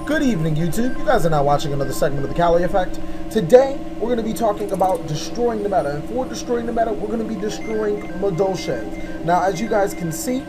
Good evening, YouTube. You guys are now watching another segment of the TheCaliEffect. Today, we're going to be talking about destroying the meta. And for destroying the meta, we're going to be destroying Madolche. Now, as you guys can see,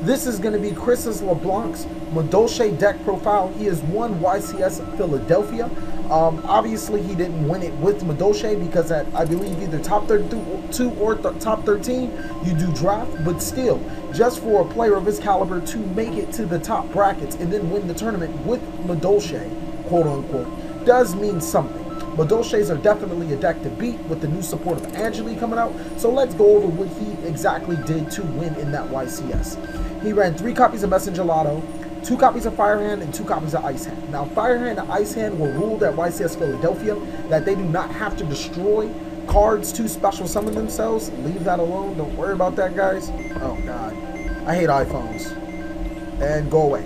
this is going to be Chris's LeBlanc's Madolche deck profile. He has won YCS Philadelphia. Obviously, he didn't win it with Madolche because at, I believe, either top 32 or top 13, you do draft. But still, just for a player of his caliber to make it to the top brackets and then win the tournament with Madolche, quote unquote, does mean something. Madolches are definitely a deck to beat with the new support of Angeli coming out. So let's go over what he exactly did to win in that YCS. He ran 3 copies of Messenger Lotto, 2 copies of Firehand, and 2 copies of Ice Hand. Now, Firehand and Ice Hand were ruled at YCS Philadelphia that they do not have to destroy cards to special summon themselves. Leave that alone. Don't worry about that, guys. Oh, God. I hate iPhones. And go away.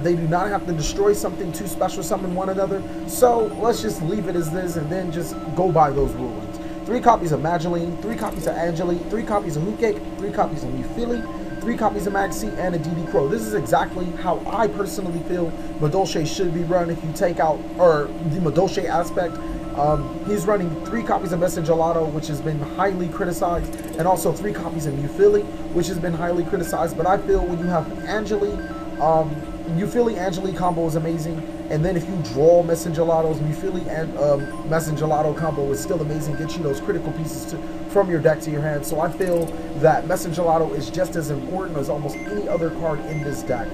They do not have to destroy something to special summon one another. So, let's just leave it as this and then just go by those rulings. 3 copies of Madeline, 3 copies of Angeli, 3 copies of Hookcake, 3 copies of Mufili, 3 copies of Maxi, and a DD Crow. This is exactly how I personally feel Madolche should be run if you take out, or the Madolche aspect. He's running 3 copies of Messenger Lotto, which has been highly criticized, and also 3 copies of Mufili, which has been highly criticized. But I feel when you have Angeli, Mufili Angeli combo is amazing, and then if you draw Messenger Lottos, Mufili and Messenger Lotto combo is still amazing. Get you those critical pieces from your deck to your hand. So I feel that Messenger Lotto is just as important as almost any other card in this deck.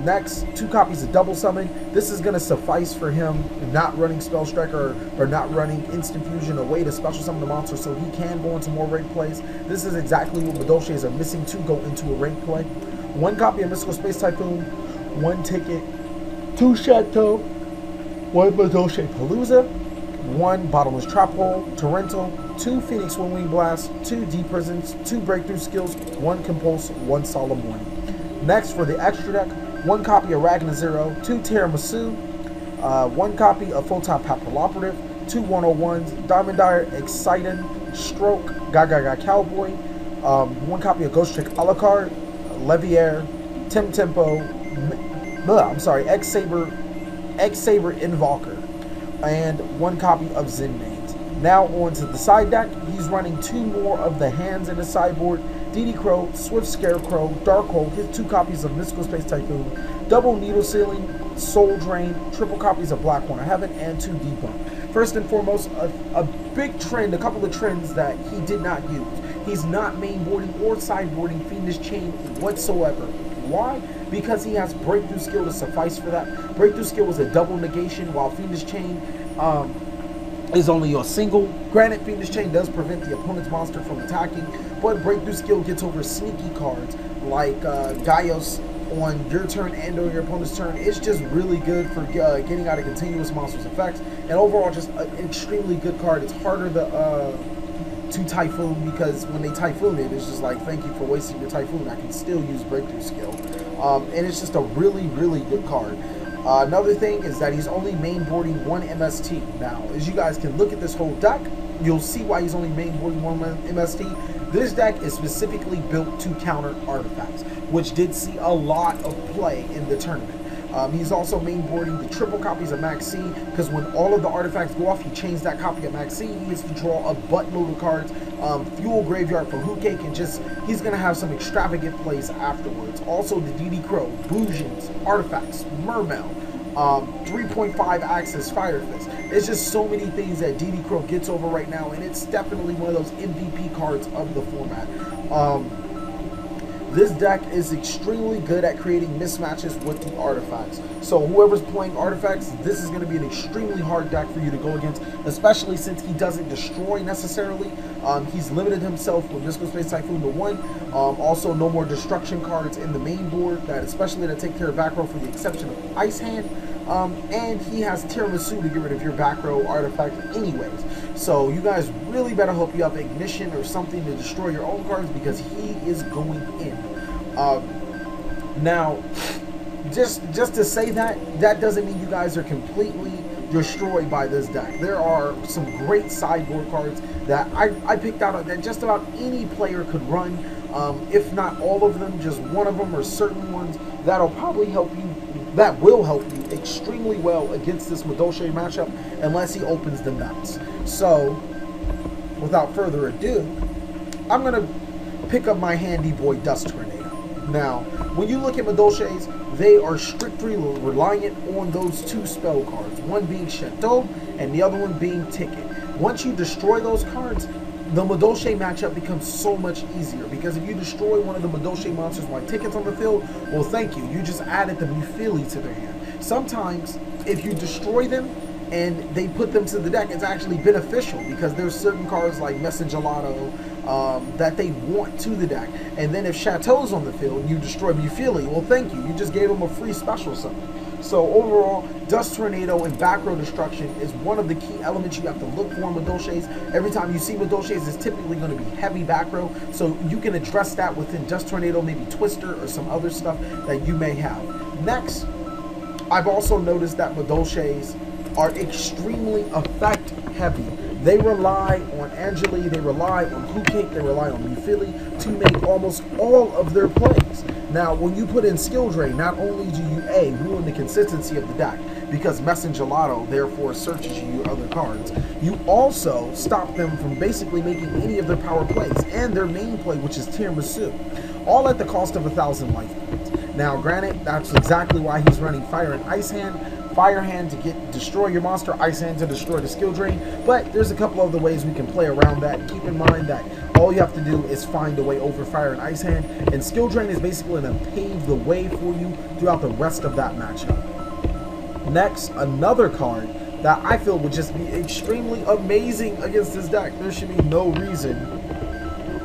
Next, 2 copies of Double Summon. This is going to suffice for him not running Spell Striker or not running Instant Fusion, a way to special summon the monster so he can go into more ranked plays. This is exactly what Madolches are missing to go into a ranked play. 1 copy of Mystical Space Typhoon, 1 ticket, 2 Chateau, 1 Madolche Palooza, 1 Bottomless Trap Hole, Torrential, 2 Phoenix Wing Blast, 2 Deep Prisons, 2 Breakthrough Skills, 1 Compulse, 1 Solemn Warning. Next, for the extra deck, 1 copy of Ragnar Zero, 2 Tiramisu, 1 copy of Full-Time Papal Operative, 2 101s, Diamond Dyer, Exciting, Stroke, Gaga Cowboy, 1 copy of Ghost Trick Alucard, Leviair, Tim Tempo, X-Saber Invoker, and 1 copy of Zen Mains. Now on to the side deck. He's running 2 more of the hands in the sideboard. DD Crow, Swift Scarecrow, Darkhold, his 2 copies of Mystical Space Typhoon, double Needle Sealing, Soul Drain, triple copies of Black Horn of Heaven, and 2 Debunk. First and foremost, a big trend, a couple of trends that he did not use. He's not mainboarding or sideboarding Fiendish Chain whatsoever. Why? Because he has Breakthrough Skill to suffice for that. Breakthrough Skill is a double negation, while Fiendish Chain is only a single. Granted, Fiendish Chain does prevent the opponent's monster from attacking, but Breakthrough Skill gets over sneaky cards like YuGiOh on your turn and on your opponent's turn. It's just really good for getting out of continuous monsters effects, and overall just an extremely good card. It's harder to Typhoon, because when they Typhoon it, it's just like, thank you for wasting your Typhoon. I can still use Breakthrough Skill. And it's just a really, really good card. Another thing is that he's only mainboarding 1 MST. Now, as you guys can look at this whole deck, you'll see why he's only mainboarding 1 MST. This deck is specifically built to counter artifacts, which did see a lot of play in the tournament. He's also mainboarding the triple copies of Maxi, because when all of the artifacts go off, he chains that copy of Maxi. He gets to draw a buttload of cards, Fuel Graveyard for Hookcake, and just, he's going to have some extravagant plays afterwards. Also, the DD Crow, Bougians, Artifacts, Mermail, 3.5 Axis Fire Fist. It's just so many things that DD Crow gets over right now, and it's definitely one of those MVP cards of the format. This deck is extremely good at creating mismatches with the artifacts. So whoever's playing artifacts, this is going to be an extremely hard deck for you to go against, especially since he doesn't destroy necessarily. He's limited himself with Mystical Space Typhoon to 1. Also, no more destruction cards in the main board, that especially to take care of back row, for the exception of Ice Hand. And he has Tiramisu to get rid of your back row artifact anyways. So you guys really better hope you have Ignition or something to destroy your own cards, because he is going in. Now, just to say that doesn't mean you guys are completely destroyed by this deck. There are some great sideboard cards that I picked out that just about any player could run. If not all of them, just one of them or certain ones that'll probably help you that will help you extremely well against this Madolche matchup unless he opens the nuts. So, without further ado, I'm going to pick up my handy boy Dust Tornado. Now, when you look at Madolche's, they are strictly reliant on those two spell cards, one being Chateau and the other one being Ticket. Once you destroy those cards, the Madolche matchup becomes so much easier, because if you destroy one of the Madolche monsters while Ticket's on the field, well, thank you. You just added the Mufili to their hand. Sometimes, if you destroy them and they put them to the deck, it's actually beneficial, because there's certain cards like Messengelato that they want to the deck. And then if Chateau's on the field and you destroy Mufili, well, thank you. You just gave them a free special summon. So overall, Dust Tornado and back row destruction is one of the key elements you have to look for in Madolche's. Every time you see Madolche's, it's typically going to be heavy back row, so you can address that within Dust Tornado, maybe Twister or some other stuff that you may have. Next, I've also noticed that Madolche's are extremely effect heavy. They rely on Angeli, they rely on Hookcake, they rely on Mufili to make almost all of their plays. Now, when you put in Skill Drain, not only do you ruin the consistency of the deck, because Messengelato therefore searches you your other cards, you also stop them from basically making any of their power plays, and their main play, which is Tiramisu, all at the cost of 1,000 life points. Now, granted, that's exactly why he's running Fire and Ice Hand. Fire Hand to destroy your monster, Ice Hand to destroy the Skill Drain, but there's a couple other ways we can play around that. Keep in mind that all you have to do is find a way over Fire and Ice Hand, and Skill Drain is basically going to pave the way for you throughout the rest of that matchup. Next, another card that I feel would just be extremely amazing against this deck. There should be no reason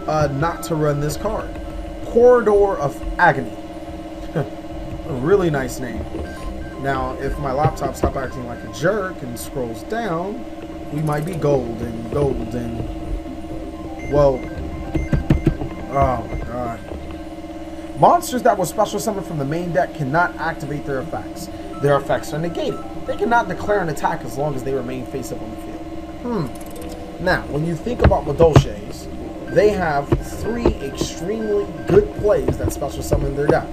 not to run this card. Corridor of Agony. A really nice name. Now, if my laptop stops acting like a jerk and scrolls down, we might be golden. Whoa. Oh my god. Monsters that were special summoned from the main deck cannot activate their effects. Their effects are negated. They cannot declare an attack as long as they remain face up on the field. Now, when you think about Madolche's, they have 3 extremely good plays that special summon their deck.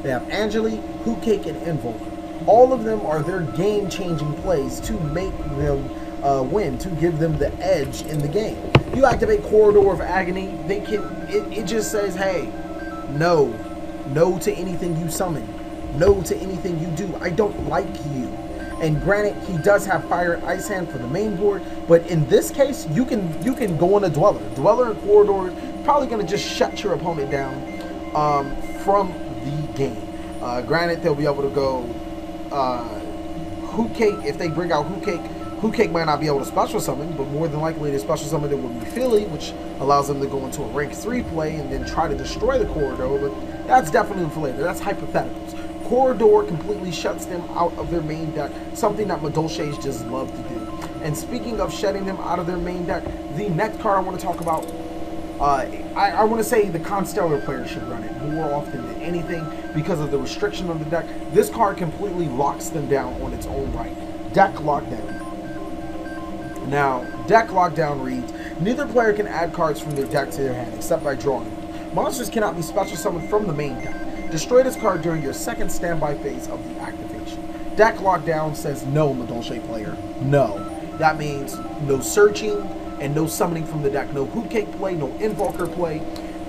They have Angeli, Hookcake, and Invoker. All of them are their game-changing plays to make them win, to give them the edge in the game. You activate Corridor of Agony, they can. It just says, hey, no to anything you summon, no to anything you do. I don't like you. And granted, he does have Fire and Ice Hand for the main board, but in this case, you can go on a Dweller. Dweller and Corridor is probably going to just shut your opponent down from the game. Granted, they'll be able to go Hookcake. If they bring out Hookcake might not be able to special summon, but more than likely they special summon it with Mufili, which allows them to go into a rank 3 play and then try to destroy the Corridor, but that's definitely for later. That's hypotheticals. Corridor completely shuts them out of their main deck, something that Madolche's just love to do. And speaking of shutting them out of their main deck, the next card I want to talk about, I want to say the Constellar player should run it more often than anything because of the restriction on the deck. This card completely locks them down on its own right. Deck Lockdown. Now, Deck Lockdown reads, neither player can add cards from their deck to their hand except by drawing them. Monsters cannot be special summoned from the main deck. Destroy this card during your second standby phase of the activation. Deck Lockdown says no, Madolche player. No. That means no searching and no summoning from the deck. No Hookcake play, no Invoker play,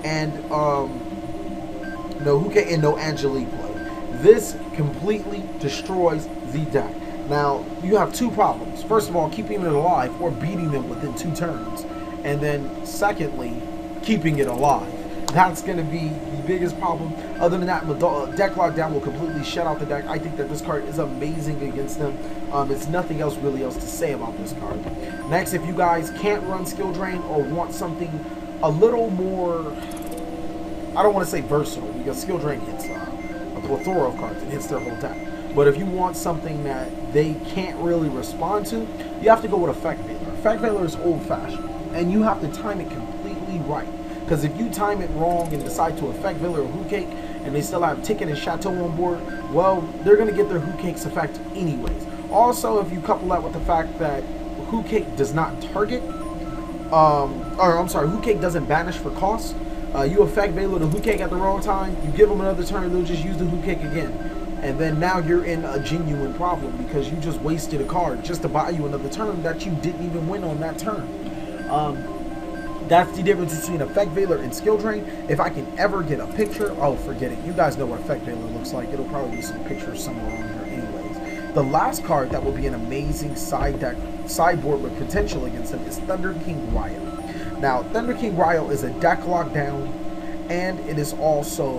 and no Hookcake and no Angeli play. This completely destroys the deck. Now, you have 2 problems. First of all, keeping it alive or beating them within 2 turns. And then, secondly, keeping it alive. That's going to be the biggest problem. Other than that, Deck Lockdown will completely shut out the deck. I think that this card is amazing against them. It's nothing else to say about this card. Next, if you guys can't run Skill Drain or want something a little more, I don't want to say versatile, because Skill Drain hits a plethora of cards. It hits their whole deck. But if you want something that they can't really respond to, you have to go with Effect Veiler. Effect Veiler is old-fashioned, and you have to time it completely right. Because if you time it wrong and decide to Effect Veiler or Hookcake, and they still have Ticket and Chateau on board, well, they're going to get their Hookcake's effect anyways. Also, if you couple that with the fact that Hookcake does not target, Hookcake doesn't banish for cost, you Effect Veiler the Hookcake at the wrong time, you give them another turn, they'll just use the Hookcake again. and then now you're in a genuine problem because you just wasted a card just to buy you another turn that you didn't even win on that turn. That's the difference between Effect Veiler and Skill Drain. If I can ever get a picture, oh, forget it. You guys know what Effect Veiler looks like. It'll probably be some pictures somewhere on here anyways. The last card that will be an amazing sideboard with potential against him is Thunder King Ryo. Now, Thunder King Ryo is a deck lockdown, and it is also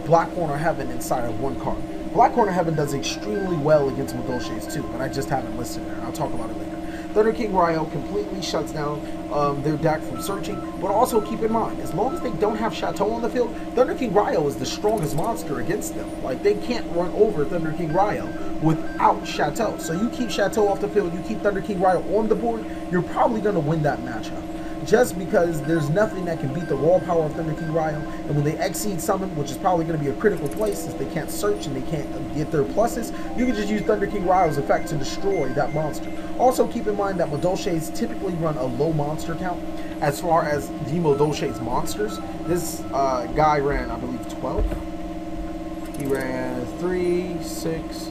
Black Corner Heaven inside of one card. Black Corner Heaven does extremely well against Madolche's too, but I just haven't listed there. I'll talk about it later. Thunder King Ryo completely shuts down their deck from searching, but also keep in mind, as long as they don't have Chateau on the field, Thunder King Ryo is the strongest monster against them. Like, they can't run over Thunder King Ryo without Chateau. So you keep Chateau off the field, you keep Thunder King Ryo on the board, you're probably going to win that matchup. Just because there's nothing that can beat the raw power of Thunder King Ryo, and when they exceed summon, which is probably going to be a critical place since they can't search and they can't get their pluses, you can just use Thunder King Ryo's effect to destroy that monster. Also keep in mind that Madolches typically run a low monster count as far as the Madolche's monsters. This guy ran, I believe, 12. He ran 3, 6,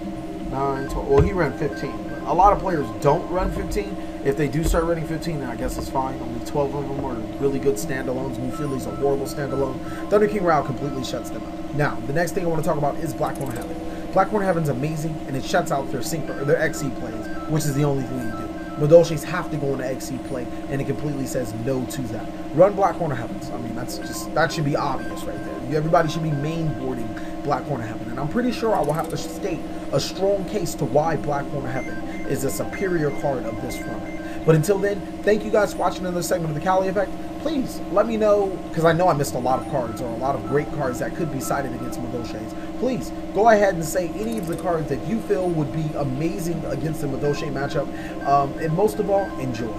9, 12. Well, he ran 15. A lot of players don't run 15. If they do start running 15, then I guess it's fine. Only 12 of them are really good standalones. Mufili's a horrible standalone. Thunder King Ryo completely shuts them out. Now, the next thing I want to talk about is Black Corner Heaven. Black Corner Heaven's amazing, and it shuts out their their XE plays, which is the only thing you do. Madolches have to go into XE play, and it completely says no to that. Run Black Corner Heavens. I mean, that should be obvious right there. Everybody should be mainboarding Black Corner Heaven, and I'm pretty sure I will have to state a strong case to why Black Corner Heaven is a superior card of this format. But until then, thank you guys for watching another segment of the Cali Effect. Please let me know, because I know I missed a lot of cards, or a lot of great cards that could be sided against Madolches. Please go ahead and say any of the cards that you feel would be amazing against the Madolche matchup. And most of all, enjoy.